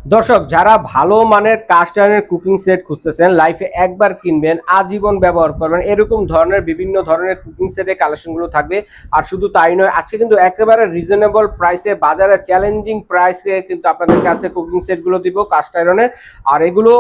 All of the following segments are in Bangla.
দর্শক যারা ভালো মানের কাস্ট আয়রনের কুকিং সেট খুঁজতেছেন, লাইফে একবার কিনবেন আজীবন ব্যবহার করবেন, এরকম ধরনের বিভিন্ন ধরনের কুকিং সেটের কালেকশনগুলো থাকবে। আর শুধু তাই নয়, আজকে কিন্তু একেবারে রিজনেবল প্রাইসে, বাজারে চ্যালেঞ্জিং প্রাইসে কিন্তু আপনাদের কাছে কুকিং সেটগুলো দিব কাস্ট আয়রনের। আর এগুলো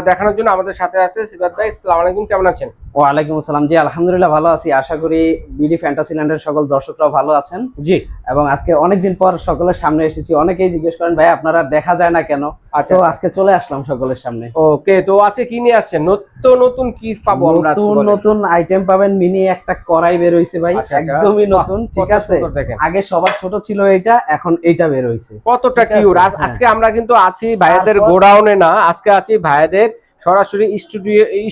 দেখানোর জন্য আমাদের সাথে আছে সিবাত ভাই। আসসালামু আলাইকুম, কেমন আছেন? ওয়ালাইকুম আসসালাম। জি আলহামদুলিল্লাহ ভালো আছি, আশা করি বিডি ফ্যান্টাসিল্যান্ডের সকল দর্শকরাও ভালো আছেন। জি। এবং আজকে অনেকদিন পর সকলের সামনে এসেছি। অনেকেই জিজ্ঞেস করেন ভাই আপনারা দেখা যায় না কেন, আচ্ছা, তো আজকে চলে আসলাম সকলের সামনে। ওকে, তো আছে কি নিয়ে আসছেন? নতুন নতুন কি পাবো আমরা আজকে? নতুন বলেন। নতুন আইটেম পাবেন। মিনি একটা কড়াই বের হইছে ভাই, আচ্ছা, আচ্ছা। একদমই বাহ, নতুন। ঠিক কত আছে, সুন্দর দেখেন। আগে সবার ছোট ছিল এইটা, এখন এইটা বের হইছে। কতটা ঠিক আছে, কিউট! হ্যাঁ। আজকে আমরা কিন্তু আছি ভাইয়াদের তারপর- গোডাউনে না, আজকে আছি ভাইয়াদের সরাসরি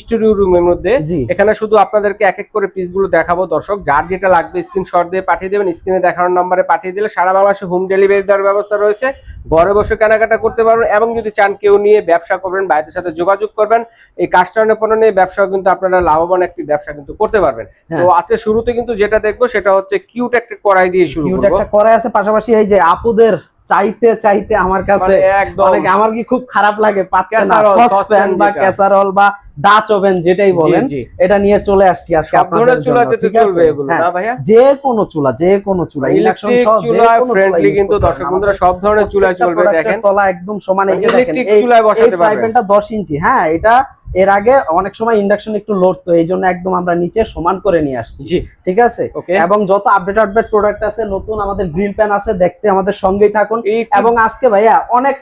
স্টুডিও রুমের মধ্যে। জি। এখানে শুধু আপনাদেরকে এক এক করে পিসগুলো দেখাবো। দর্শক যার যেটা লাগবে স্ক্রিনশট দিয়ে পাঠিয়ে দেবেন, স্ক্রিনে দেখানোর নম্বরে পাঠিয়ে দিলে সারা বাংলাদেশে হোম ডেলিভারি দেওয়ার ব্যবস্থা রয়েছে। ঘরে বসে কেনাকাটা করতে পারবেন, এবং যদি চান কেউ নিয়ে ব্যবসা করবেন, ভাইদের সাথে যোগাযোগ করবেন। এই কাস্টমারের পণ্য নিয়ে ব্যবসাও কিন্তু আপনারা লাভবান একটি ব্যবসা কিন্তু করতে পারবেন। হ্যাঁ। তো আজকে শুরুতে কিন্তু যেটা দেখবো সেটা হচ্ছে কিউট একটা কড়াই দিয়ে শুরু কিউট করবো। একটা কড়াই আছে, পাশাপাশি এই যে আপুদের চাইতে চাইতে আমার কাছে মানে একদম অনেক, আমার কি খুব খারাপ লাগে পাচ্ছে না, ক্যাসারোল, সসপ্যান বা যেটা। ক্যাসারোল বা ডাচ ওভেন যেটাই বলেন, জি, জি। এটা নিয়ে চলে আসছি আজকে সব আপনাদের ধরনের জন্য। চুলাতে তো ঠিক চলবে আছে? এগুলো, হ্যাঁ, না ভাইয়া? যে কোনো চুলা, যে কোনো চুলা, ইন্ডাকশন ইলেকট্রিক সহ যে চুলা কোনো ফ্রেন্ডলি চুলা কিন্তু use করতে দর্শক পারবেন। বন্ধুরা সব ধরনের চুলায় চলবে। প্রত্যেকটা দেখেন, তলা একদম সমান। এই যে দেখেন, ইলেকট্রিক এই চুলায় বসাতে ফ্রাই পারবেন। প্যানটা 10 ইঞ্চি। হ্যাঁ, এটা এর আগে অনেক সময় ইন্ডাকশন একটু লড়তো, এই জন্য একদম আমরা নিচে সমান করে নিয়ে আসছি। জি, ঠিক আছে। ওকে। এবং যত আপডেট প্রোডাক্ট আছে, নতুন আমাদের গ্রিল প্যান আছে, দেখতে আমাদের সঙ্গেই থাকুন। এবং আজকে ভাইয়া অনেক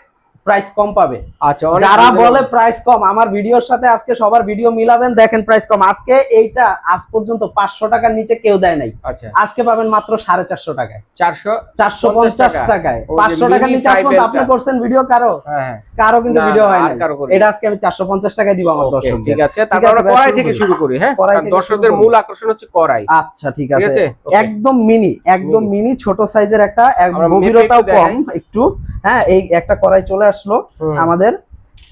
প্রাইস কম পাবে। আচ্ছা, যারা বলে প্রাইস কম, আমার ভিডিওর সাথে আজকে সবার ভিডিও মিলাবেন, দেখেন প্রাইস কম। আজকে এইটা আজ পর্যন্ত 500 টাকার নিচে কেউ দেয় নাই। আচ্ছা, আজকে পাবেন মাত্র 450 টাকায়, 450 টাকায়। ওই যে 500 টাকার mini নিচে আজ পর্যন্ত আপনি fry করছেন ভিডিও কারো? হ্যাঁ, হ্যাঁ। কারো কিন্তু না, ভিডিও না, হয় আর না। কারো করি এটা আজকে আমি 450 টাকায় দিব আমার ওকে, দর্শকদের। ঠিক আছে। তারপর আমরা কড়াই থেকে শুরু করি। হ্যাঁ, কড়াই কারণ থেকে দর্শকদের শুরু করি। মূল আকর্ষণ হচ্ছে কড়াই। আচ্ছা, ঠিক ঠিক আছে। আছে, ওকে। একদম মিনি, একদম মিনি ছোট সাইজের একটা, আমরা গভীরতাও মেপে একটু কম দেখাই। একটু। হ্যাঁ, এই একটা কড়াই চলে আসলো আমাদের।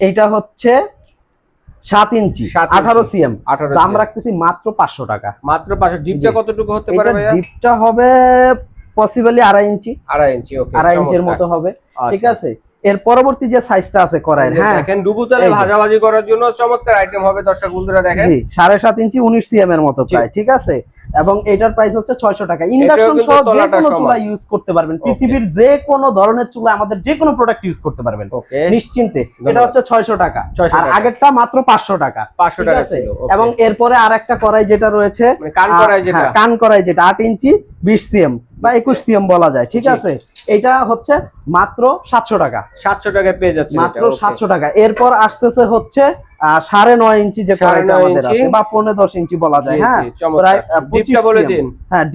এইটা হচ্ছে 7 ইঞ্চি 18 সিএম। 18 দাম রাখতেছি মাত্র 500 টাকা। মাত্র 500। ডিপটা জি। কতটুকু হতে পারে এটা ভাইয়া? ডিপটা হবে পসিবলি 2.5 ইঞ্চি। 2.5 ইঞ্চি, ওকে। 2.5 ইঞ্চির মতো হবে। ঠিক আচ্ছা। আছে। এর পরবর্তী যে সাইজটা আছে কড়াইয়ের, হ্যাঁ দেখেন ডুবুতালে এই যে। ভাজাভাজি করার জন্য চমৎকার আইটেম হবে দর্শক বন্ধুরা। দেখেন, জি, 7.5 ইঞ্চি 19 সিএম এর মতো জি। প্রায়। ঠিক আছে। এবং এটার প্রাইস হচ্ছে 600 টাকা। ইন্ডাকশন কিন্তু সহ যে তলাটা কোনো সমান। চুলা ইউজ করতে পারবেন, ওকে। পৃথিবীর যে কোনো ধরনের চুলা, আমাদের যে কোনো প্রোডাক্ট ইউজ করতে পারবেন ওকে, নিশ্চিন্তে। এটা ধন্যবাদ। হচ্ছে 600 টাকা। 600 আর টাকা। আগেরটা মাত্র 500 টাকা। 500 ঠিক টাকা আছে? ছিল, ওকে। এবং এরপরে আরেকটা কড়াই যেটা রয়েছে, মানে কান কড়াই যেটা। হ্যাঁ, কান কড়াই যেটা 8 ইঞ্চি 20 সিএম বা 21 সিএম বলা যায়। ঠিক জি। আছে। এটা হচ্ছে মাত্র 700 টাকা। 700 টাকায় পেয়ে যাচ্ছে মাত্র 700 টাকা। এরপর আসতেছে হচ্ছে 9.5 ইঞ্চি যে কড়াইটা 9.5 আমাদের আছে, বা 15-10 ইঞ্চি বলা যায়। হ্যাঁ, প্রায় 25 ডিপটা বলে দিন। হ্যাঁ,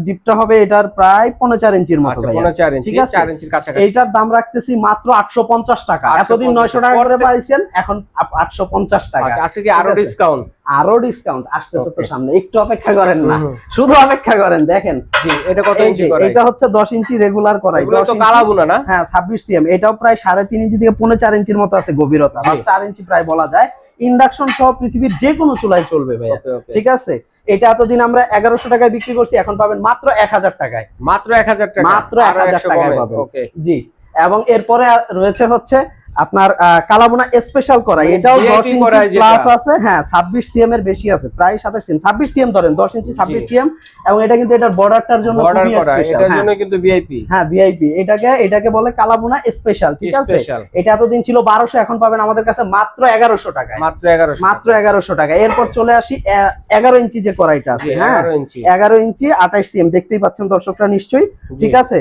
ডিপটা হবে এটার প্রায় 15-4 ইঞ্চির মতো। আচ্ছা, ভাইয়া। 15 ইঞ্চি, ঠিক আছে। 4 ইঞ্চির কাছাকাছি। এইটার দাম রাখতেছি মাত্র 850 টাকা। 850 এতদিন 900 টাকা করে পাইছেন, এখন 850 টাকা। আচ্ছা, আজকে কি আরো ঠিক আছে। ডিসকাউন্ট? আরো ডিসকাউন্ট আসতেছে তো Okay. সামনে, একটু অপেক্ষা করেন না, হুম। শুধু অপেক্ষা করেন। দেখেন, জি, এটা কত এই ইঞ্চি যে, কড়াই? এটা হচ্ছে 10 ইঞ্চি রেগুলার কড়াই। এগুলো 10 তো ইঞ্চি। কালাবুনা না? হ্যাঁ, 26 সিএম। এটাও প্রায় 3.5 ইঞ্চি থেকে 4.5 ইঞ্চির মতো আছে গভীরতা, বা জি। 4 ইঞ্চি প্রায় বলা যায়। ইন্ডাকশন সহ পৃথিবীর যে কোনো চুলায় চলবে ভাইয়া। ওকে, ওকে। ঠিক আছে। এটা এতদিন আমরা 1100 টাকায় বিক্রি করছি, এখন পাবেন মাত্র 1000 টাকায়। মাত্র 1000 টাকা। মাত্র আরো 1000 100 টাকায় কমে, পাবেন। ওকে। জি। এবং এরপরে রয়েছে হচ্ছে আপনার কালাবোনা স্পেশাল কড়াই। মানে এটাও VIP 10 ইঞ্চি কড়াই যেটা। প্লাস আছে। হ্যাঁ, 26 সিএম এর বেশি আছে, প্রায় 27 সিএম, 26 সিএম ধরেন, 10 ইঞ্চি 26 সিএম। এবং এটা কিন্তু এটার বর্ডারটার জন্য বর্ডার খুবই করা, স্পেশাল। এটার জন্য কিন্তু ভিআইপি। হ্যাঁ, ভিআইপি। এটাকে বলে কালাবোনা স্পেশাল। ঠিক আছে। স্পেশাল। এটা এতদিন ছিল 1200, এখন পাবেন আমাদের কাছে মাত্র 1100 টাকায়। মাত্র 1100। মাত্র 1100 টাকা। এরপর চলে আসি 11 ইঞ্চি যে কড়াইটা আছে। হ্যাঁ, 11 ইঞ্চি। 11 ইঞ্চি 28 সিএম, দেখতেই পাচ্ছেন দর্শকরা নিশ্চয়ই। জি। ঠিক আছে।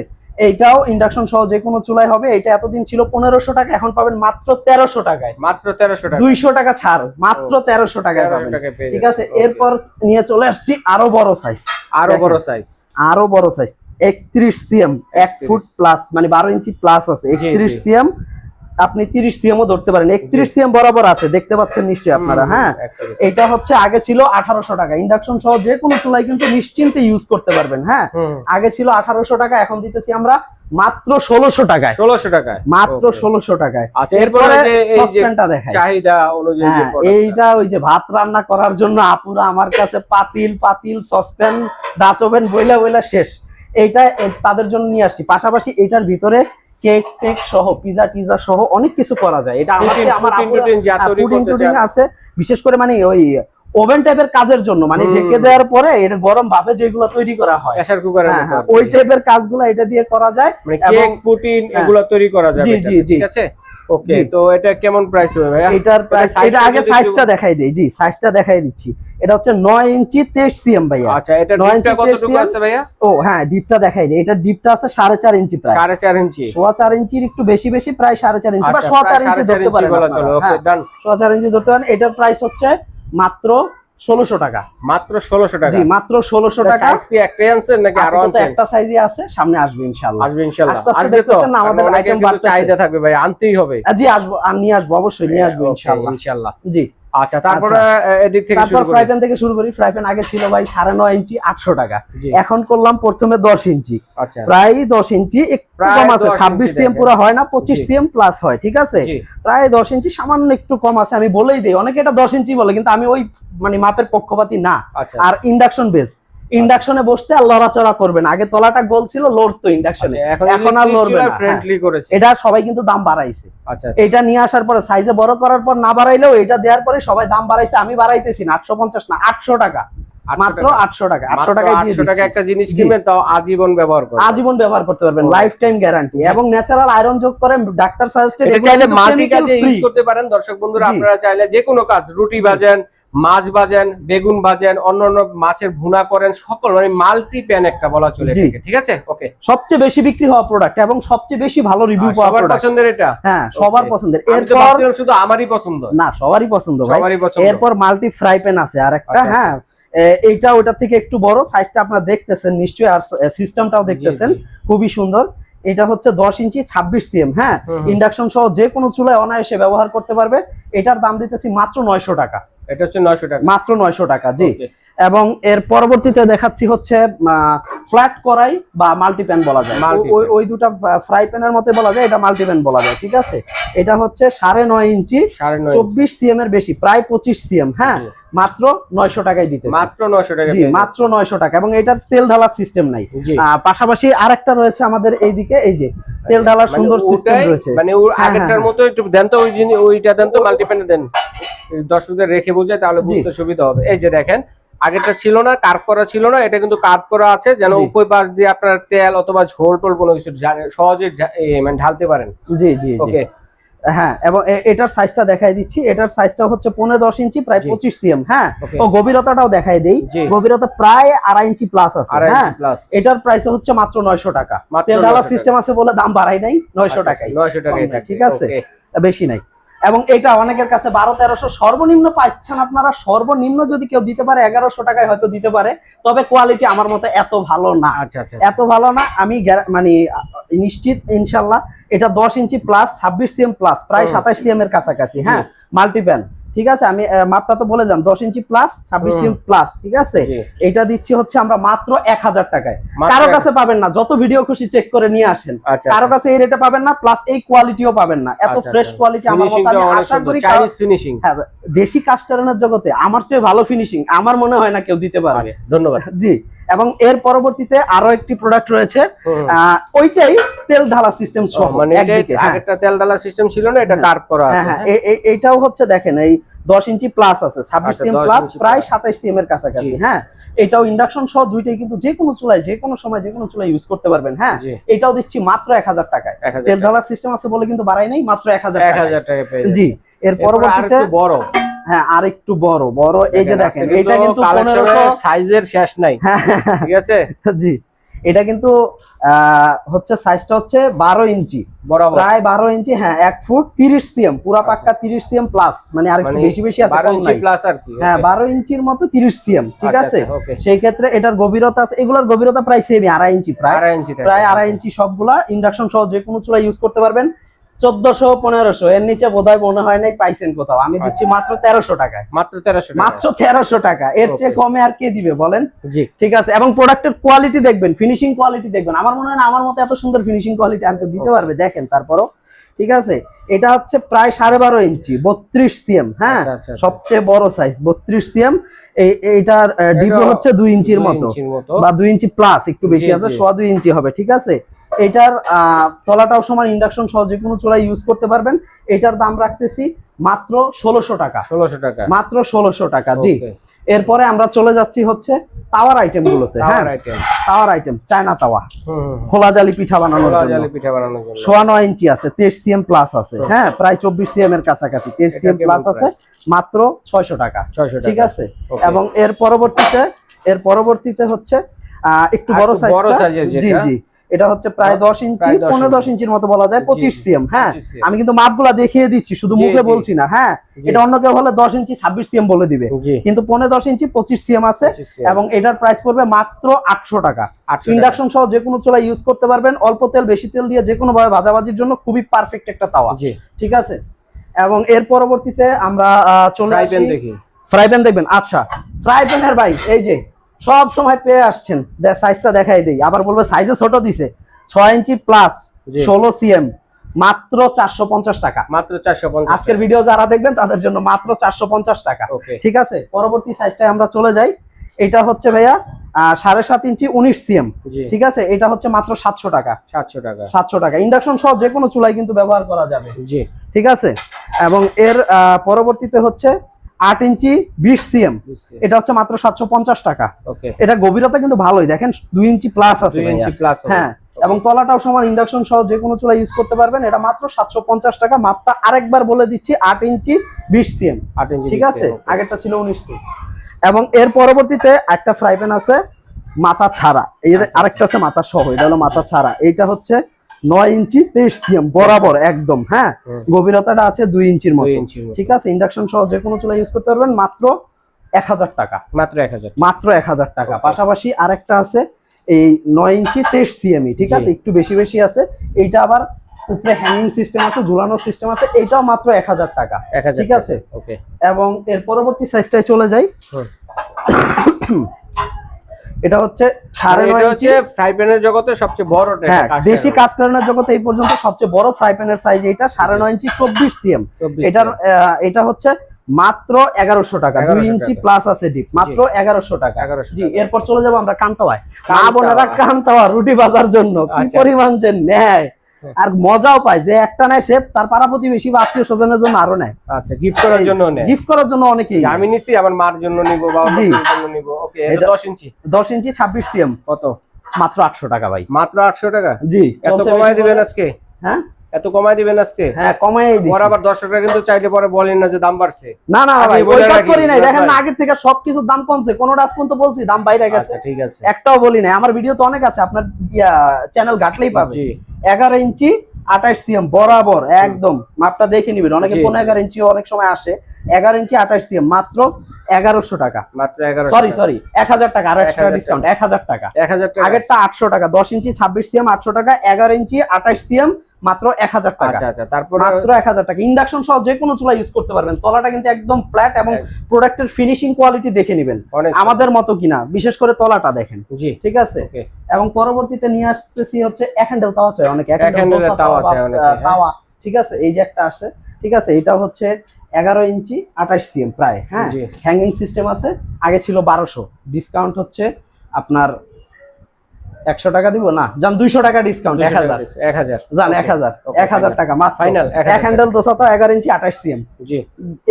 এইটাও ইন্ডাকশন সহ যে কোনো চুলায় হবে। এটা এতদিন ছিল 1500 টাকা, এখন পাবেন মাত্র 1300 টাকায়। মাত্র 1300 টাকা। 200 টাকা ছাড়, মাত্র 1300 টাকায় 1300 পাবেন। টাকায় পেয়ে ঠিক আছে। যাচ্ছেন, ওকে। এরপর নিয়ে চলে আসছি আরো বড় সাইজ। আরো বড় সাইজ। আরো বড় সাইজ 31 সিএম, 1 ফুট প্লাস, মানে 12 ইঞ্চি প্লাস আছে। জি, 31 জি। সিএম, আপনি 30 সিএম ও ধরতে পারেন। 31 সিএম বরাবর আছে, দেখতে পাচ্ছেন নিশ্চয়ই আপনারা। হ্যাঁ, 31 এটা হচ্ছে আগে ছিল 1800 টাকা। ইন্ডাকশন সহ যে কোনো চুলাই কিন্তু নিশ্চিন্তে ইউজ করতে পারবেন। হ্যাঁ, আগে ছিল 1800 টাকা, এখন দিতেছি আমরা মাত্র 1600 টাকায়। 1600 টাকায়, মাত্র ওকে। 1600 টাকায়। আচ্ছা, এরপরে যে এই যে সসপ্যানটা দেখাই। চাহিদা অনুযায়ী যে হ্যাঁ, product টা। এইটা ওই যে ভাত রান্না করার জন্য আপুরা আমার কাছে পাতিল সসপ্যান ডাচ ওভেন বইলা শেষ। এইটা তাদের জন্য নিয়ে আসছি। পাশাপাশি এটার ভিতরে কেক টেক সহ পিজা টিজা সহ অনেক কিছু করা যায়। এটা আমার পুডিং আছে, বিশেষ করে মানে ওই ওভেন টাইপের কাজের জন্য, মানে ঢেকে দেওয়ার পরে এটা গরম ভাবে যেগুলো তৈরি করা হয় প্রেসার কুকারের মতো, ওই টাইপের কাজগুলো এটা দিয়ে করা যায়, মানে কেক পুডিং এগুলো তৈরি করা যাবে। ঠিক আছে, ওকে। তো এটা কেমন প্রাইস হবে ভাইয়া? এটার প্রাইস, এটা আগে সাইজটা দেখাই দেই। জি, সাইজটা দেখাই দিচ্ছি। এটা হচ্ছে 9 ইঞ্চি 23 সিএম ভাইয়া। আচ্ছা, এটা ডিপটা কতটুকু আছে ভাইয়া? ও হ্যাঁ, ডিপটা দেখাই দেই। এটা ডিপটা আছে 4.5 ইঞ্চি, প্রায় 4.5 ইঞ্চি, 4.5 ইঞ্চির একটু বেশি বেশি, প্রায় 4.5 ইঞ্চি বা 4.5 ইঞ্চি ধরতে পারেন আপনারা। ওকে, ডান, 4.5 ইঞ্চি ধরতে পারেন। এটার প্রাইস হচ্ছে মাত্র 1600 টাকা। মাত্র 1600 টাকা? জি, মাত্র 1600 টাকা। সাইজ কি একটাই আনছেন নাকি আরো আনছেন? একটা সাইজই আছে, সামনে আসবে ইনশাআল্লাহ। আসবে ইনশাআল্লাহ। আসবে তো, আমাদের আইটেম কিন্তু চাহিদা থাকবে ভাই, আনতেই হবে। জি, আসবো, নিয়ে আসবো, অবশ্যই নিয়ে আসবো ইনশাআল্লাহ। ইনশাআল্লাহ। জি, আচ্ছা, তারপরে এদিক থেকে শুরু করি। ফ্রাই প্যান থেকে শুরু করি। ফ্রাই প্যান আগে ছিল ভাই 9.5 ইঞ্চি 800 টাকা। এখন করলাম প্রথমে 10 ইঞ্চি। আচ্ছা, প্রায় 10 ইঞ্চি, একটু কম আছে, 26 সিএম পুরো হয় না, 25 সিএম প্লাস হয়। ঠিক আছে, প্রায় 10 ইঞ্চি, সামান্য একটু কম আছে। আমি বলেই দেই, অনেকে এটা 10 ইঞ্চি বলে, কিন্তু আমি ওই মানে মাপের পক্ষপাতী না। আর ইন্ডাকশন বেস, ইন্ডাকশনে বসতে আর লড়াচড়া করবেন। আগে তলাটা গোল ছিল, লড়তো ইন্ডাকশনে, এখন আর লড়বে না। ফ্রেন্ডলি করেছে। এটা সবাই কিন্তু দাম বাড়াইছে। আচ্ছা, এটা নিয়ে আসার পরে সাইজে বড় করার পর না বাড়াইলেও এটা দেওয়ার পরে সবাই দাম বাড়াইছে। আমি বাড়াইতেছি না, 850 না, 800 টাকা, মাত্র 800 টাকা। 800 টাকায় দিয়ে 800 টাকা একটা জিনিস কিনবেন, তাও আজীবন ব্যবহার করবেন, আজীবন ব্যবহার করতে পারবেন, লাইফ টাইম গ্যারান্টি। এবং ন্যাচারাল আয়রন যোগ করে ডাক্তার সাজেস্টেড। এটা চাইলে মাল্টি কাজে ইউজ করতে পারেন। দর্শক বন্ধুরা, আপনারা চাইলে যে কোনো কাজ, রুটি ভাজেন, মাছ ভাজেন, বেগুন ভাজেন, অন্যান্য মাছের ভুনা করেন, সকল মানে মাল্টি প্যান একটা বলা চলে থাকে। ঠিক আছে, ওকে। সবচেয়ে বেশি বিক্রি হওয়া প্রোডাক্ট এবং সবচেয়ে বেশি ভালো রিভিউ পাওয়া প্রোডাক্ট। সবার পছন্দের এটা? হ্যাঁ, সবার পছন্দের। এরপর শুধু আমারই পছন্দ না, সবারই পছন্দ ভাই, সবারই পছন্দ। এরপর মাল্টি ফ্রাই প্যান আছে আর একটা। হ্যাঁ, এইটা ওটা থেকে একটু বড়, সাইজটা আপনারা দেখতেছেন নিশ্চয়ই, আর সিস্টেমটাও দেখতেছেন, খুবই সুন্দর। এটা হচ্ছে 10 ইঞ্চি 26 সিএম। হ্যাঁ, ইন্ডাকশন সহ যে কোনো চুলায় অনায়াসে ব্যবহার করতে পারবে। এটার দাম দিতেছি মাত্র 900 টাকা। এটা হচ্ছে 900 টাকা, মাত্র 900 টাকা। জি, এবং এর পরবর্তীতে দেখাচ্ছি হচ্ছে ফ্ল্যাট কড়াই বা মাল্টিপ্যান বলা যায়। ওই দুটা ফ্রাই প্যানের মতে বলা যায়, এটা মাল্টিপ্যান বলা যায়। ঠিক আছে, এটা হচ্ছে 9.5 ইঞ্চি 24 সিএম এর বেশি, প্রায় 25 সিএম। হ্যাঁ, মাত্র 900 টাকায় দিতে, মাত্র 900 টাকা। জি, মাত্র 900 টাকা। এবং এটার তেল ঢালার সিস্টেম নাই। পাশাপাশি আরেকটা রয়েছে আমাদের এইদিকে, এই যে তেল ঢালার সুন্দর সিস্টেম রয়েছে। মানে আগেরটার মতো একটু দেন তো, ওইটা দেন তো, মাল্টিপ্যানে দেন, দর্শকদের রেখে বোঝায়, তাহলে বুঝতে সুবিধা হবে। এই যে দেখেন, আগেরটা ছিল না, কার্ভ করা ছিল না, এটা কিন্তু কার্ভ করা আছে, যেন উভয় পাশ দিয়ে আপনার তেল অথবা ঝোল টোল কোনো কিছু সহজে মানে ঢালতে পারেন। জি জি, ওকে। হ্যাঁ, এবং এটার সাইজটা দেখাই দিচ্ছি। এটার সাইজটা হচ্ছে 15-10 ইঞ্চি, প্রায় 25 সিএম। হ্যাঁ, ও গভীরতাটাও দেখাই দেই। গভীরতা প্রায় 2.5 ইঞ্চি প্লাস আছে। হ্যাঁ, এটার প্রাইস হচ্ছে মাত্র 900 টাকা। তেল ঢালার সিস্টেম আছে বলে দাম বাড়াই নাই, 900 টাকায়। 900 টাকায়, ঠিক আছে, বেশি নাই। এবং এটা অনেকের কাছে 1200-1300 সর্বনিম্ন পাচ্ছেন আপনারা। সর্বনিম্ন যদি কেউ দিতে পারে 1100 টাকায় হয়তো দিতে পারে, তবে কোয়ালিটি আমার মতে এত ভালো না। আচ্ছা, এত ভালো না, আমি মানে নিশ্চিত ইনশাল্লাহ। এটা 10 ইঞ্চি প্লাস 26 সিএম প্লাস, প্রায় 27 সিএম এর কাছাকাছি। হ্যাঁ, মাল্টিপ্যান। ঠিক আছে, আমি মাপটা তো বলে দিলাম, 10 ইঞ্চি প্লাস 26 সিএম প্লাস। ঠিক আছে, এটা দিচ্ছি হচ্ছে আমরা মাত্র 1000 টাকায়। কারো কাছে পাবেন না, যত ভিডিও খুশি চেক করে নিয়ে আসেন, কারো কাছে এই রেটে পাবেন না, প্লাস এই কোয়ালিটিও পাবেন না। এত ফ্রেশ কোয়ালিটি আমার মতে, আমি আশা করি চাইনিজ ফিনিশিং। হ্যাঁ, দেশি কাস্টমারের জগতে আমার চেয়ে ভালো ফিনিশিং আমার মনে হয় না কেউ দিতে পারবে। ধন্যবাদ। জি, এবং এর পরবর্তীতে আরো একটি প্রোডাক্ট রয়েছে, ওইটাই তেল ঢালা সিস্টেম সহ। মানে আগেরটা তেল ঢালা সিস্টেম ছিল না, এটা কার্ভ করা আছে। হ্যাঁ, এইটাও হচ্ছে দেখেন, এই 10 ইঞ্চি প্লাস আছে, 26 সিএম প্লাস, প্রায় 27 সিএম এর কাছাকাছি। হ্যাঁ, এটাও ইন্ডাকশন সহ দুইটাই কিন্তু যে কোনো চুলায়, যে কোনো সময়, যে কোনো চুলায় ইউজ করতে পারবেন। হ্যাঁ, এটাও দিচ্ছি মাত্র 1000 টাকায়। তেল ঢালা সিস্টেম আছে বলে কিন্তু বাড়াই নাই, মাত্র 1000 টাকা। জি, এর পরবর্তীতে বড়। হ্যাঁ, আর একটু বড় বড়, এই যে দেখেন, এটা কিন্তু 1500 সাইজের শেষ নাই। ঠিক আছে, জি, এটা কিন্তু হচ্ছে সাইজটা হচ্ছে 12 ইঞ্চি, প্রায় 12 ইঞ্চি। হ্যাঁ, 1 ফুট 30 সিএম, পুরা পাক্কা 30 সিএম প্লাস, মানে আর একটু বেশি বেশি আছে, 12 ইঞ্চি প্লাস আর কি। হ্যাঁ, 12 ইঞ্চির মতো 30 সিএম। ঠিক আছে, সেই ক্ষেত্রে এটার গভীরতা আছে, এগুলোর গভীরতা প্রায় সেমই, 2.5 ইঞ্চি, প্রায় 2.5 ইঞ্চি। সবগুলা ইন্ডাকশন সহ যে কোনো চুলা ইউজ করতে পারবেন। 1400-1500 এর নিচে বোধহয় মনে হয় নাই পাইছেন কোথাও। আমি দিচ্ছি মাত্র 1300 টাকায়, মাত্র 1300 টাকা। এর চেয়ে কমে আর কে দিবে বলেন? জি, ঠিক আছে। এবং প্রোডাক্টের কোয়ালিটি দেখবেন, ফিনিশিং কোয়ালিটি দেখবেন। আমার মনে হয় না আমার মতো এত সুন্দর ফিনিশিং কোয়ালিটি আর কেউ দিতে পারবে। দেখেন তারপরও, ঠিক আছে। এটা হচ্ছে প্রায় 12.5 ইঞ্চি, 32 সিএম। হ্যাঁ, সবচেয়ে বড় সাইজ 32 সিএম। এইটার ডিপো হচ্ছে 2 ইঞ্চির মতো বা 2 ইঞ্চি প্লাস, একটু বেশি আছে, 2.5 ইঞ্চি হবে। ঠিক আছে, এটার তলাটাও সমান, ইন্ডাকশন সহ যে কোনো চুলা ইউজ করতে পারবেন। এটার দাম রাখতেছি মাত্র 1600 টাকা। 1600 টাকা, মাত্র 1600 টাকা। জি, এরপরে আমরা চলে যাচ্ছি হচ্ছে তাওয়ার আইটেম গুলোতে। হ্যাঁ, তাওয়ার আইটেম, চায়না তাওয়া, খোলা জালি পিঠা বানানোর জন্য। 9.5 ইঞ্চি আছে, 23 সিএম প্লাস আছে। হ্যাঁ, প্রায় 24 সিএম এর কাছাকাছি, 23 সিএম প্লাস আছে, মাত্র 600 টাকা। ঠিক আছে। এবং এর পরবর্তীতে হচ্ছে একটু বড় সাইজ। জি জি, এটা হচ্ছে প্রায় 10 ইঞ্চি, 15-10 ইঞ্চির মতো বলা যায়, 25 সিএম। হ্যাঁ, আমি কিন্তু মাপগুলা দেখিয়ে দিচ্ছি, শুধু মুখে বলছি না। হ্যাঁ, এটা অন্য কেউ হলে 10 ইঞ্চি 26 সিএম বলে দিবে, কিন্তু 15-10 ইঞ্চি 25 সিএম আছে। এবং এটার প্রাইস পড়বে মাত্র 800 টাকা। ইন্ডাকশন সহ যে কোনো চুলা ইউজ করতে পারবেন, অল্প তেল বেশি তেল দিয়ে যে কোনো ভাবে ভাজাভাজির জন্য খুবই পারফেক্ট একটা তাওয়া। ঠিক আছে। এবং এর পরবর্তীতে আমরা চলে আসি ফ্রাই প্যান। দেখবেন, আচ্ছা, ফ্রাই প্যানের ভাই এই যে সব সময় পেয়ে আসছেন, সাইজটা দেখাই দেই, আবার বলবে সাইজে ছোট দিছে। 6 ইঞ্চি প্লাস, 16 সিএম, মাত্র 450 টাকা। মাত্র 450। আজকের ভিডিও যারা দেখবেন তাদের জন্য মাত্র 450 টাকা। ঠিক আছে। পরবর্তী সাইজটায় আমরা চলে যাই। এটা হচ্ছে ভাইয়া 7.5 ইঞ্চি 19 সিএম। ঠিক আছে। এটা হচ্ছে মাত্র 700 টাকা। 700 টাকা। ইন্ডাকশন সহ যে কোনো চুলায় কিন্তু ব্যবহার করা যাবে। জি, ঠিক আছে। এবং এর পরবর্তীতে হচ্ছে 8 ইঞ্চি 20 সিএম, এটা হচ্ছে মাত্র 750 টাকা। এটা গভীরতা কিন্তু ভালোই, দেখেন 2 ইঞ্চি প্লাস আছে। হ্যাঁ, এবং তলাটাও সমান, ইন্ডাকশন সহ যে কোনো চুলা ইউজ করতে পারবেন। এটা মাত্র 750 টাকা। মাপটা আরেকবার বলে দিচ্ছি, 8 ইঞ্চি 20 সিএম। ঠিক আছে। আগেরটা ছিল 19 সিএম। এবং এর পরবর্তীতে একটা ফ্রাই প্যান আছে মাথা ছাড়া, এই আরেকটা আছে মাথা সহ, এটা হলো মাথা ছাড়া। এইটা হচ্ছে 9 ইঞ্চি 23 সিএম বরাবর একদম। হ্যাঁ, গভীরতাটা আছে 2 ইঞ্চির মতো। ঠিক আছে। ইন্ডাকশন সহ যে কোনো চুলা ইউজ করতে পারবেন, মাত্র 1000 টাকা। মাত্র 1000 টাকা। পাশাপাশি আরেকটা আছে এই 9 ইঞ্চি 23 সিএম। ঠিক আছে, একটু বেশি আছে। এইটা আবার উপরে হ্যাঙ্গিং সিস্টেম আছে, ঝুলানোর সিস্টেম আছে। এইটাও মাত্র 1000 টাকা। ঠিক আছে। এবং এর পরবর্তী সাইজটায় চলে যাই। এটা হচ্ছে 9.5 ইঞ্চি ফ্রাই প্যানের জগতে সবচেয়ে বড়। হ্যাঁ, দেশি কাস্ট আয়রনের জগতে এই পর্যন্ত সবচেয়ে বড় ফ্রাই প্যানের সাইজ এটা, 9.5 ইঞ্চি 24 সিএম। এটা হচ্ছে মাত্র 1100 টাকা। 2 ইঞ্চি প্লাস আছে ডিপ, মাত্র 1100 টাকা। জি, এরপর চলে যাব আমরা কান্তাওয়ায়। মা বোনেরা কান্তাওয়া রুটি ভাজার জন্য কি পরিমাণ যে নেয়, আর মজাও পায়, যে একটা নেয় সে তার পাড়া প্রতিবেশী বা আত্মীয় স্বজনের জন্য আরো নেয়। আচ্ছা, গিফট করার জন্য নেয়। গিফট করার জন্য অনেকেই। আমি নিছি, আমার মার জন্য নিব বা বাবার জন্য নিব। ওকে, এটা 10 ইঞ্চি 26 সিএম। কত? মাত্র 800 টাকা ভাই। মাত্র 800 টাকা। জি, এত কমায় দিবেন আজকে? হ্যাঁ, এত কমায় দিবেন আজকে? হ্যাঁ, কমায় দিই। আবার 10 টাকা কিন্তু চাইলে পরে বলেন না যে দাম বাড়ছে। না না ভাই, ওই কাজ করি নাই। দেখেন না, আগের থেকে সবকিছু দাম কমছে, কোনটা আজ পর্যন্ত বলছি দাম বাইরে গেছে? আচ্ছা, ঠিক আছে। একটাও বলি নাই, আমার ভিডিও তো অনেক আছে, আপনার চ্যানেল ঘাটলেই পাবে। 11 ইঞ্চি 28 সিএম বরাবর একদম। মাপটা দেখে নিবেন, অনেকে 15 ইঞ্চি অনেক সময় আসে। 11 ইঞ্চি 28 সিএম, মাত্র 1100 টাকা। মাত্র 1100। সরি 1000 টাকা। আর এক্সট্রা ডিসকাউন্ট 1000 টাকা। আগেরটা 800 টাকা। 10 ইঞ্চি 26 সিএম 800 টাকা। 11 ইঞ্চি 28 সিএম মাত্র 1000 টাকা। আচ্ছা আচ্ছা, তারপর মাত্র 1000 টাকা। ইন্ডাকশন সহ যে কোনো চুলা ইউজ করতে পারবেন। তলাটা কিন্তু একদম ফ্ল্যাট, এবং প্রোডাক্টের ফিনিশিং কোয়ালিটি দেখে নেবেন আমাদের মতো কিনা, বিশেষ করে তলাটা দেখেন। জি, ঠিক আছে। এবং পরবর্তীতে নিয়ে আসতেছি হচ্ছে এক হ্যান্ডেল তাওয়া চাই অনেকে, এক হ্যান্ডেল তাওয়া চাই অনেকে। তাওয়া, ঠিক আছে। এই যে একটা আছে, ঠিক আছে। এটা হচ্ছে 11 ইঞ্চি 28 সিএম প্রায়। হ্যাঁ, হ্যাঙ্গিং সিস্টেম আছে। আগে ছিল 1200, ডিসকাউন্ট হচ্ছে আপনার 100 টাকা দিব না, জান 200 টাকা ডিসকাউন্ট। 1000 জান 1000 টাকা মাত্র ফাইনাল। এক হ্যান্ডেল দোসা তাওয়া 11 ইঞ্চি 28 সিএম। জি।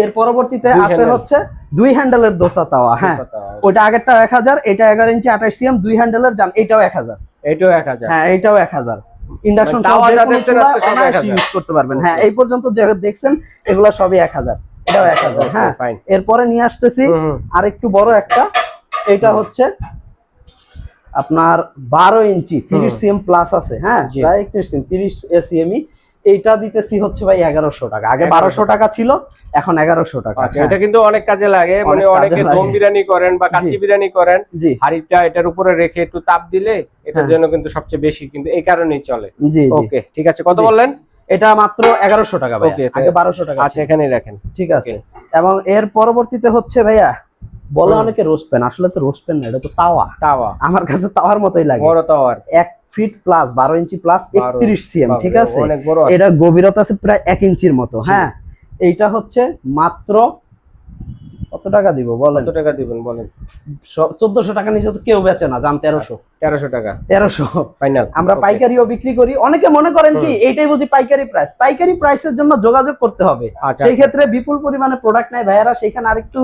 এর পরবর্তীতে আছে হচ্ছে 2 হ্যান্ডেলের দোসা তাওয়া। হ্যাঁ, ওইটা আগেরটা 1000, এটা 11 ইঞ্চি 28 সিএম 2 হ্যান্ডেলের। জান এটাও 1000। এটাও 1000। হ্যাঁ, এটাও 1000। ইন্ডাকশন তাওয়া যা দেখছেন আজকে সব 1000 ইউজ করতে পারবেন। হ্যাঁ, এই পর্যন্ত যে দেখছেন এগুলা সবই 1000। এটাও 1000। হ্যাঁ, এরপরে নিয়ে আসতেছি আরেকটু বড় একটা। এটা হচ্ছে আপনার 12 ইঞ্চি 30 সিএম প্লাস আছে। হ্যাঁ, প্রায় 30 এসিএমই। এইটা দিতেছি হচ্ছে ভাই 1100 টাকা। আগে 1200 টাকা ছিল, এখন 1100 টাকা। আচ্ছা, এটা কিন্তু অনেক কাজে লাগে, মানে অনেকে দম বিরিয়ানি করেন বা কাচ্চি বিরিয়ানি করেন, হাড়িটা এটার উপরে রেখে একটু তাপ দিলে এটার জন্য কিন্তু সবচেয়ে বেশি, কিন্তু এই কারণেই চলে। জি, ওকে, ঠিক আছে। কত বললেন? এটা মাত্র 1100 টাকা ভাই। আগে 1200 টাকা। আচ্ছা, এখানেই রাখেন। ঠিক আছে। এবং এর পরবর্তীতে হচ্ছে ভাইয়া বলে অনেকে রোস্ট প্যান, আসলে তো রোস্ট প্যান না, এটা তো তাওয়া। আমার কাছে তাওয়ার মতোই লাগে, বড় তাওয়ার। 1 ফিট প্লাস, 12 ইঞ্চি প্লাস, 31 সিএম। ঠিক আছে। এটা গভীরতা আছে প্রায় 1 ইঞ্চির মতো। হ্যাঁ, এইটা হচ্ছে মাত্র কত টাকা দিব বলেন? কত টাকা দিবেন বলেন? 1400 টাকা নিচে তো কেউ বেচে না, জান 1300 টাকা 1300 ফাইনাল। আমরা পাইকারিও বিক্রি করি। অনেকে মনে করেন কি এইটাই বুঝি পাইকারি প্রাইস, পাইকারি প্রাইসের জন্য যোগাযোগ করতে হবে। সেই ক্ষেত্রে বিপুল পরিমাণে প্রোডাক্ট নাই ভাইয়ারা, সেখানে আরেকটু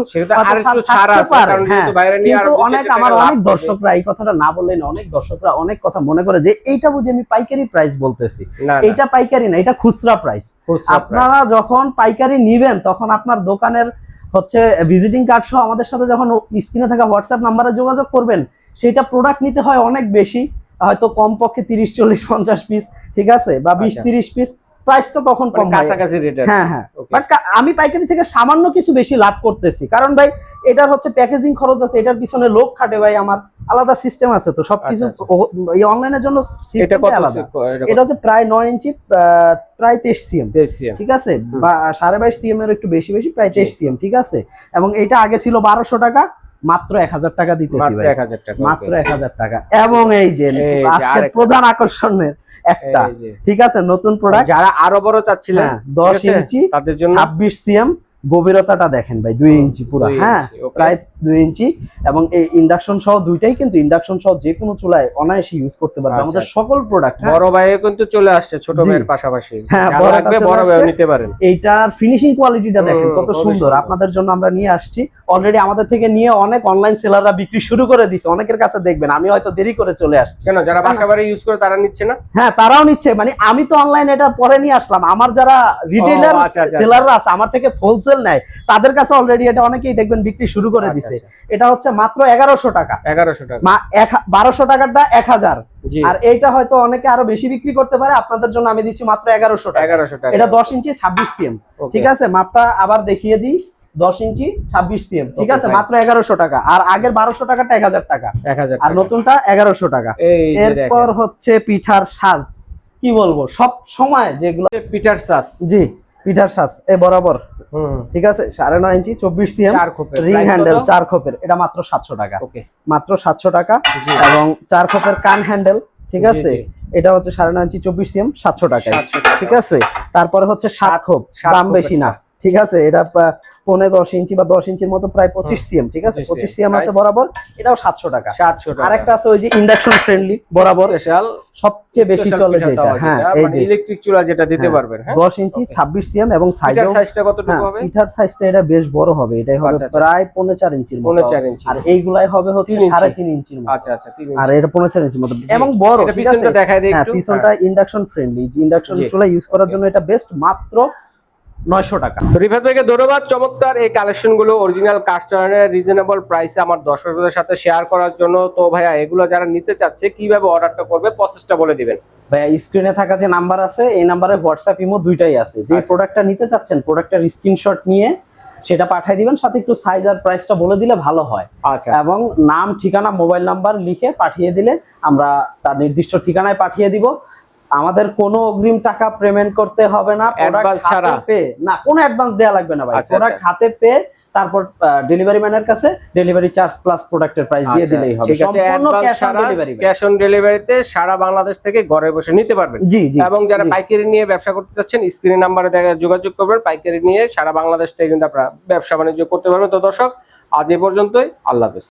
ছাড় আছে, কারণ কিন্তু অনেক আমার অনেক দর্শকরা এই কথাটা না বললেন, অনেক দর্শকরা অনেক কথা মনে করে যে এইটা বুঝি আমি পাইকারি প্রাইস বলতেছি। এইটা পাইকারি না, এটা খুচরা প্রাইস। আপনারা যখন পাইকারি নিবেন তখন আপনার দোকানের হচ্ছে ভিজিটিং কার্ড সহ আমাদের সাথে যখন স্ক্রিনে থাকা হোয়াটসঅ্যাপ নাম্বারে যোগাযোগ করবেন, সেটা প্রোডাক্ট নিতে হয় অনেক বেশি, হয়তো কমপক্ষে 30, 40, 50 পিস, ঠিক আছে, বা 20, 30 পিস, প্রাইসটা তখন কম কাছাকাছি রেট। হ্যাঁ হ্যাঁ, বাট আমি পাইকারি থেকে সামান্য কিছু বেশি লাভ করতেছি, কারণ ভাই এটার হচ্ছে প্যাকেজিং খরচ আছে, এটার পিছনে লোক খাটে ভাই, আমার আলাদা সিস্টেম আছে, তো সবকিছু এই অনলাইনের জন্য সিস্টেম আলাদা। এটা হচ্ছে প্রায় 9 ইঞ্চি, প্রায় 23 সিএম, ঠিক আছে, বা 22.5 সিএম এর একটু বেশি বেশি, প্রায় 23 সিএম, ঠিক আছে। এবং এটা আগে ছিল 1200 টাকা, মাত্র 1000 টাকা দিতেছি ভাই, মাত্র 1000 টাকা। এবং এই যে আজকের প্রধান আকর্ষণের একটা, ঠিক আছে, নতুন প্রোডাক্ট, যারা আরো বড় চাচ্ছিলেন 10 ইঞ্চি তাদের জন্য 26 সিএম, গভীরতাটা দেখেন ভাই 2 ইঞ্চি পুরো, হ্যাঁ প্রায় 2 ইঞ্চি। এবং এই ইন্ডাকশন সহ দুইটাই, কিন্তু ইন্ডাকশন সহ যে কোনো চুলায় অনায়াসে ইউজ করতে পারবে আমাদের সকল প্রোডাক্ট। বড় ভাইও কিন্তু চলে আসছে ছোট ভাইয়ের পাশাপাশি, হ্যাঁ বড় ভাইও নিতে পারেন। এইটার ফিনিশিং কোয়ালিটিটা দেখেন কত সুন্দর, আপনাদের জন্য আমরা নিয়ে আসছি। অলরেডি আমাদের থেকে নিয়ে অনেক অনলাইন সেলাররা বিক্রি শুরু করে দিয়েছে, অনেকের কাছে দেখবেন আমি হয়তো দেরি করে চলে আসছি। কেন, যারা বাসাবাড়ি ইউজ করে তারা নিচ্ছে না? হ্যাঁ তারাও নিচ্ছে, মানে আমি তো অনলাইন এটা পরে নিয়ে আসলাম, আমার যারা রিটেইলার সেলাররা আছে আমার থেকে হোলসেল নেয়, তাদের কাছে অলরেডি এটা অনেকেই দেখবেন বিক্রি শুরু করে দিছে। এটা হচ্ছে মাত্র 1100 টাকা, 1200 টাকাটা 1000, আর এইটা হয়তো অনেকে আরো বেশি বিক্রি করতে পারে, আপনাদের জন্য আমি দিচ্ছি মাত্র 1100 টাকা। এটা 10 ইঞ্চি 26 সিএম, ঠিক আছে, মাপটা আবার দেখিয়ে দিই, 10 ইঞ্চি 26 সিএম, ঠিক আছে, মাত্র 1100 টাকা। আর আগের 1200 টাকাটা 1000 টাকা, আর নতুনটা 1100 টাকা। এরপর হচ্ছে পিঠার সাজ, কি বলবো, সব সময় যেগুলো পিঠার সাজ, জি পিঠার সাজ এ বরাবর, ঠিক আছে, 9.5 ইঞ্চি 24 সিএম, রিং হ্যান্ডেল 4 খোপের, এটা মাত্র 700 টাকা, মাত্র 700 টাকা। এবং 4 খোপের কান হ্যান্ডেল, ঠিক আছে, এটা হচ্ছে 9.5 ইঞ্চি 24 সিএম, 700 টাকা, ঠিক আছে। তারপরে হচ্ছে 7 খোপ, দাম বেশি না, ঠিক আছে, এটা 10 ইঞ্চি বা 10 ইঞ্চির মতো, প্রায় 25 সিএম, ঠিক আছে, 25 সিএম আছে বরাবর, এটাও 700 টাকা। আরেকটা আছে ওই যে ইন্ডাকশন ফ্রেন্ডলি বরাবর, স্পেশাল, সবচেয়ে বেশি চলে যেটা, হ্যাঁ এই যে ইলেকট্রিক চুলা যেটা দিতে পারবেন, 10 ইঞ্চি 26 সিএম। এবং সাইজটা কতটুকু হবে? পিঠার সাইজটা এটা বেশ বড় হবে, এটাই হবে প্রায় 4.5 ইঞ্চির মতো, আর এইগুলাই হবে হচ্ছে 3.5 ইঞ্চির মতো, আচ্ছা আচ্ছা, আর এটা 4.5 ইঞ্চির মতো এবং বড়, ঠিক আছে। পিছনটা দেখাই দেই একটু, পিছনটা ইন্ডাকশন ফ্রেন্ডলি, ইন্ডাকশন চুলা ইউজ করার জন্য এটা বেস্ট, মাত্র 900 টাকা। তো রিফাত ভাইকে ধন্যবাদ, চমৎকার এই কালেকশন গুলো অরিজিনাল কাস্টমারের রিজনেবল প্রাইসে আমার দর্শকদের সাথে শেয়ার করার জন্য। তো ভাইয়া এগুলো যারা নিতে চাচ্ছে কিভাবে অর্ডারটা করবে, প্রসেসটা বলে দিবেন। ভাইয়া স্ক্রিনে থাকা যে নাম্বার আছে, এই নাম্বারে হোয়াটসঅ্যাপ ইমো দুইটাই আছে। যে প্রোডাক্টটা নিতে চাচ্ছেন প্রোডাক্টের স্ক্রিনশট নিয়ে সেটা পাঠিয়ে দিবেন, সাথে একটু সাইজ আর প্রাইসটা বলে দিলে ভালো হয়। আচ্ছা, এবং নাম, ঠিকানা, মোবাইল নাম্বার লিখে পাঠিয়ে দিলে আমরা তার নির্দিষ্ট ঠিকানায় পাঠিয়ে দিব। আমাদের কোনো অগ্রিম টাকা পেমেন্ট করতে হবে না, অ্যাডভান্স ছাড়া, না কোনো অ্যাডভান্স দেয়া লাগবে না ভাই। প্রোডাক্ট হাতে পেয়ে তারপর ডেলিভারি ম্যানের কাছে ডেলিভারি চার্জ প্লাস প্রোডাক্টের প্রাইস দিয়ে দিলেই হবে। সম্পূর্ণ ক্যাশ অন ডেলিভারিতে সারা বাংলাদেশ থেকে ঘরে বসে নিতে পারবেন। জি জি। এবং যারা পাইকারি নিয়ে ব্যবসা করতে চাচ্ছেন স্ক্রিন নাম্বারে যোগাযোগ করবেন, পাইকারি নিয়ে সারা বাংলাদেশ থেকে কিন্তু আপনারা ব্যবসা বাণিজ্য করতে পারবেন। তো দর্শক আজ এই পর্যন্তই, আল্লাহ হাফেজ।